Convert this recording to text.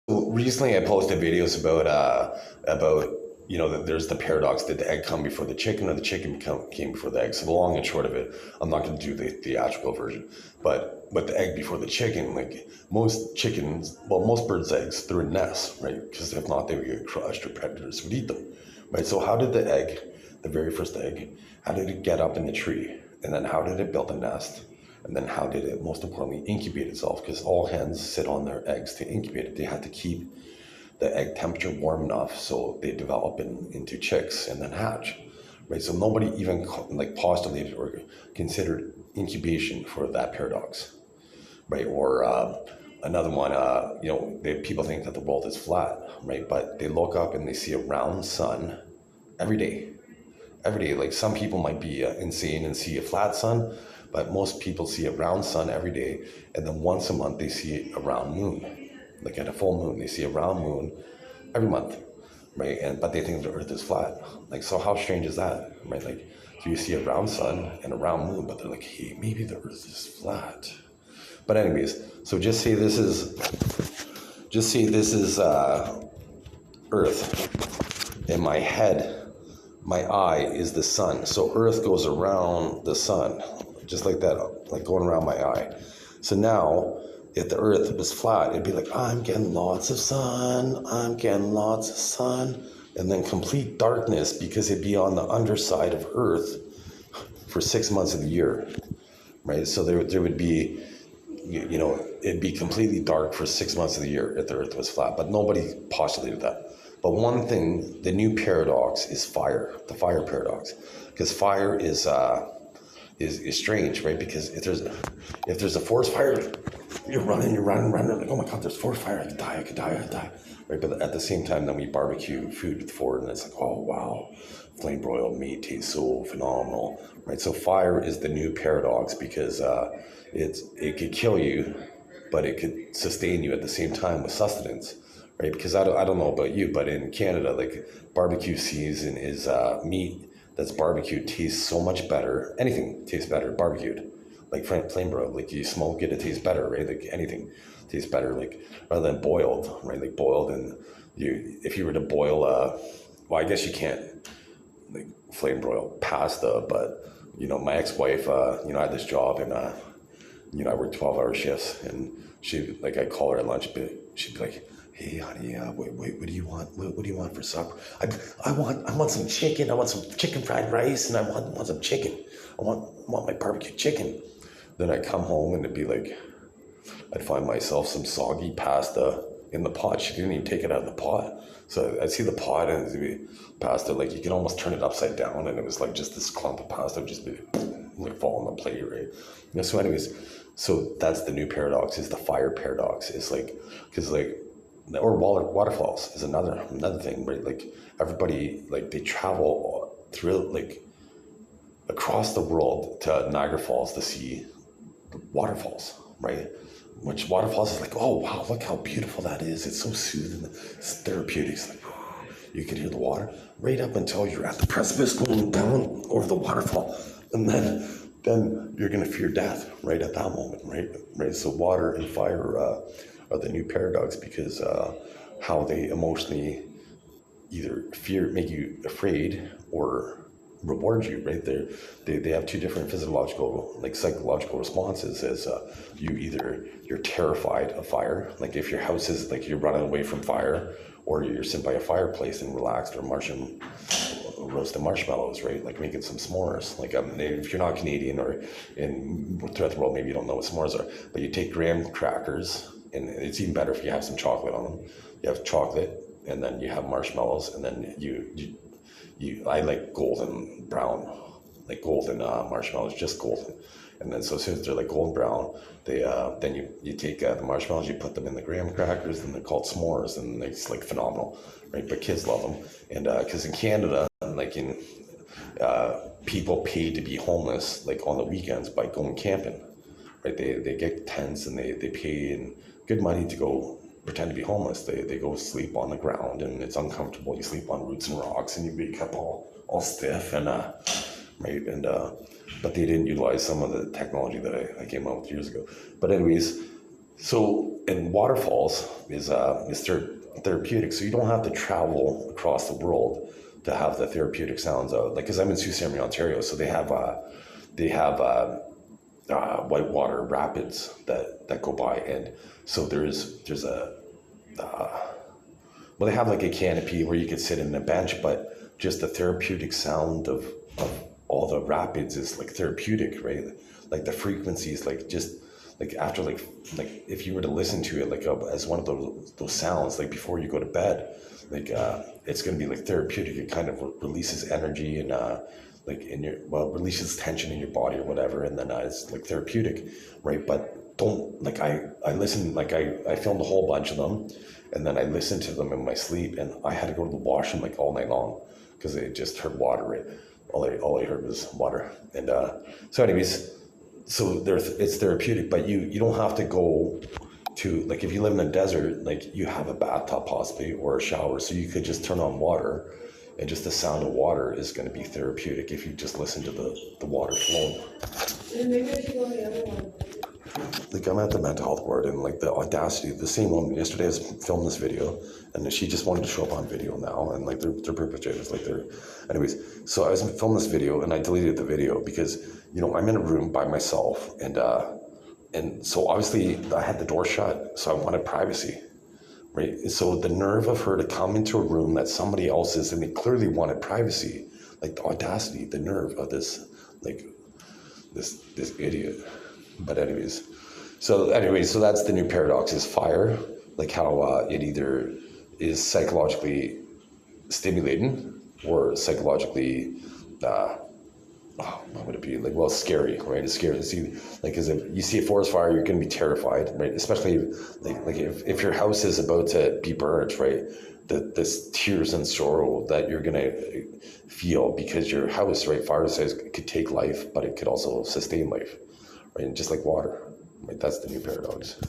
Recently, I posted videos about that there's the paradox: did the egg come before the chicken, or the chicken came before the egg? So the long and short of it, I'm not going to do the theatrical version, but the egg before the chicken, like most chickens, well, most birds' eggs, they're in nests, right? Because if not, they would get crushed or predators would eat them, right? So how did the egg, the very first egg, how did it get up in the tree, and then how did it build a nest? And then how did it, most importantly, incubate itself? Because all hens sit on their eggs to incubate it. They have to keep the egg temperature warm enough so they develop into chicks and then hatch, right? So nobody even like postulated or considered incubation for that paradox, right? Or another one, people think that the world is flat, right? But they look up and they see a round sun every day. Every day, like some people might be insane and see a flat sun, but most people see a round sun every day, and then once a month they see a round moon, like at a full moon they see a round moon every month, right? And but they think the Earth is flat. Like, so how strange is that, right? Like, so you see a round sun and a round moon, but they're like, hey, maybe the Earth is flat. But anyways, so just say this is Earth, and my head, my eye is the sun. So Earth goes around the sun, just like that, like going around my eye. So now, if the Earth was flat, it'd be like, I'm getting lots of sun, I'm getting lots of sun, and then complete darkness because it'd be on the underside of Earth for 6 months of the year, right? So there would be, it'd be completely dark for 6 months of the year if the Earth was flat, but nobody postulated that. But one thing, the new paradox is fire, the fire paradox, because fire is strange, right? Because if there's a forest fire, you're running, like, oh my God, there's forest fire, I could die, right? But at the same time, then we barbecue food with Ford, and it's like, oh wow, flame broiled meat tastes so phenomenal, right? So fire is the new paradox because it could kill you, but it could sustain you at the same time with sustenance, right? Because I don't know about you, but in Canada, like barbecue season is meat that's barbecued tastes so much better. Anything tastes better barbecued, like flame broiled. Like you smoke it, it tastes better, right? Like anything tastes better, like rather than boiled, right? Like boiled, and if you were to boil, well, I guess you can't like flame broil pasta, but my ex-wife, I had this job, and I worked 12-hour shifts, and she, like, I'd call her at lunch, but she'd be like, hey honey, what do you want? What do you want for supper? I want some chicken. I want some chicken fried rice, and I want some chicken. I want my barbecue chicken. Then I'd come home and it'd be like, I'd find myself some soggy pasta in the pot. She didn't even take it out of the pot. So I'd see the pot, and it'd be pasta, like you could almost turn it upside down, and it was like just this clump of pasta would just be like fall on the plate, right? So anyways, so that's the new paradox, is the fire paradox. It's like, because like, or waterfalls is another thing, right? Like everybody, like they travel through, like across the world to Niagara Falls to see waterfalls, right? Which waterfalls is like, oh wow, look how beautiful that is. It's so soothing, it's therapeutic. It's like, you can hear the water right up until you're at the precipice going down over the waterfall, and then you're gonna fear death right at that moment, right? So water and fire are the new paradox, because how they emotionally either make you afraid or reward you, right? They have two different physiological, like psychological responses. As you're terrified of fire, like if your house is like you're running away from fire, or you're sitting by a fireplace and relaxed, or roasting marshmallows, right? Like making some s'mores. Like if you're not Canadian or throughout the world, maybe you don't know what s'mores are, but you take graham crackers, and it's even better if you have some chocolate on them. You have chocolate, and then you have marshmallows, and then I like golden brown, like golden marshmallows, just golden. And then so as soon as they're like golden brown, they then you take the marshmallows, you put them in the graham crackers, and they're called s'mores, and it's like phenomenal, right? But kids love them, and because in Canada, like in people pay to be homeless, like on the weekends, by going camping, right? They get tents, and they pay in good money to go pretend to be homeless. They go sleep on the ground, and it's uncomfortable. You sleep on roots and rocks, and you wake up all stiff, and right, and but they didn't utilize some of the technology that I came up with years ago. But anyways, So, and waterfalls is therapeutic. So you don't have to travel across the world to have the therapeutic sounds of, like, because I'm in Sault Ste. Marie, Ontario, so they have whitewater rapids that go by, and so there's a well, they have like a canopy where you could sit in a bench, but just the therapeutic sound of all the rapids is like therapeutic, right? Like the frequencies, like just like after like if you were to listen to it like as one of those sounds, like before you go to bed, like it's gonna be like therapeutic. It kind of releases energy and like in your releases tension in your body or whatever, and then it's like therapeutic, right? But don't like I listened like I filmed a whole bunch of them, and then I listened to them in my sleep, and I had to go to the washroom like all night long because I just heard water. Right, all I heard was water, and so anyways, so it's therapeutic, but you don't have to go to, like, if you live in the desert, like you have a bathtub possibly or a shower, so you could just turn on water, and just the sound of water is going to be therapeutic if you just listen to the water flowing. And maybe I should go on the other one. Like I'm at the mental health ward, and like the audacity, the same woman yesterday has filmed this video, and she just wanted to show up on video now, and like they're perpetrators, like they're, anyways. So I was filming this video, and I deleted the video because I'm in a room by myself, and so obviously I had the door shut, so I wanted privacy, right? And so the nerve of her to come into a room that somebody else is, and they clearly wanted privacy, like the audacity, the nerve of this, like this idiot. But so that's the new paradox is fire, like how it either is psychologically stimulating or psychologically what would it be, like, well, scary, right? It's scary to see, like, because if you see a forest fire, you're going to be terrified, right? Especially like if your house is about to be burned, right? This tears and sorrow that you're going to feel because your house, right? Fire says it could take life, but it could also sustain life, right? And just like water, right? That's the new paradox.